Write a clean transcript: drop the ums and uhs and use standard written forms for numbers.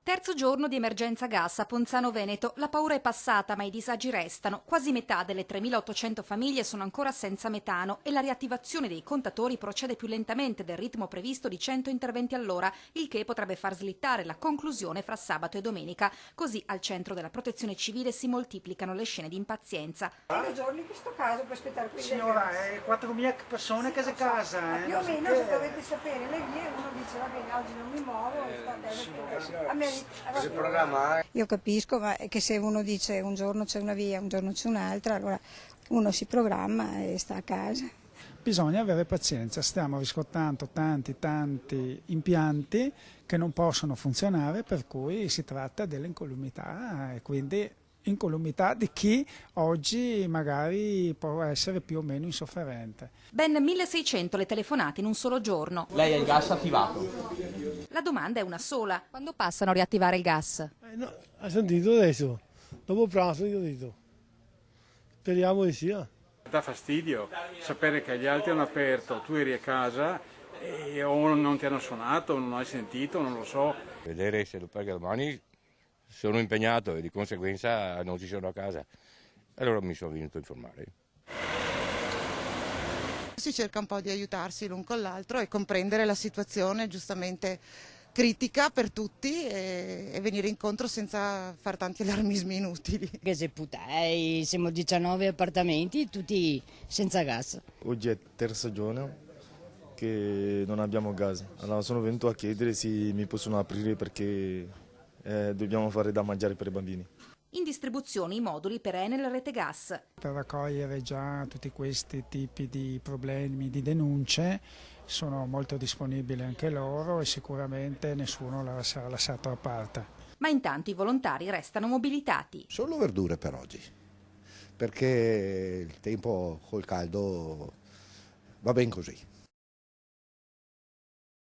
Terzo giorno di emergenza gas a Ponzano Veneto. La paura è passata, ma i disagi restano. Quasi metà delle 3.800 famiglie sono ancora senza metano e la riattivazione dei contatori procede più lentamente del ritmo previsto di 100 interventi all'ora, il che potrebbe far slittare la conclusione fra sabato e domenica. Così al centro della protezione civile si moltiplicano le scene di impazienza. 3 giorni in questo caso per aspettare qui. Signora, 4.000 persone sì, casa. Più o meno se dovete sapere le vie, uno dice va bene, oggi non mi muovo, a me Io capisco, ma è che se uno dice un giorno c'è una via, un giorno c'è un'altra, allora uno si programma e sta a casa. Bisogna avere pazienza, stiamo riscontrando tanti impianti che non possono funzionare, per cui si tratta dell'incolumità e quindi incolumità di chi oggi magari può essere più o meno insofferente. Ben 1.600 le telefonate in un solo giorno. Lei ha il gas attivato? La domanda è una sola. Quando passano a riattivare il gas? No, ha sentito adesso, dopo pranzo io ho detto, speriamo di sia. Dà fastidio sapere che gli altri hanno aperto, tu eri a casa e o non ti hanno suonato, non hai sentito, non lo so. Vedere se perché domani sono impegnato e di conseguenza non ci sono a casa. Allora mi sono venuto a informare. Si cerca un po' di aiutarsi l'un con l'altro e comprendere la situazione giustamente critica per tutti e venire incontro senza fare tanti allarmismi inutili. Che se putai, siamo 19 appartamenti, tutti senza gas. Oggi è terzo giorno che non abbiamo gas, allora sono venuto a chiedere se mi possono aprire perché dobbiamo fare da mangiare per i bambini. In distribuzione i moduli per Enel Rete Gas. Per raccogliere già tutti questi tipi di problemi, di denunce, sono molto disponibili anche loro e sicuramente nessuno sarà lasciato a parte. Ma intanto i volontari restano mobilitati. Solo verdure per oggi, perché il tempo col caldo va ben così.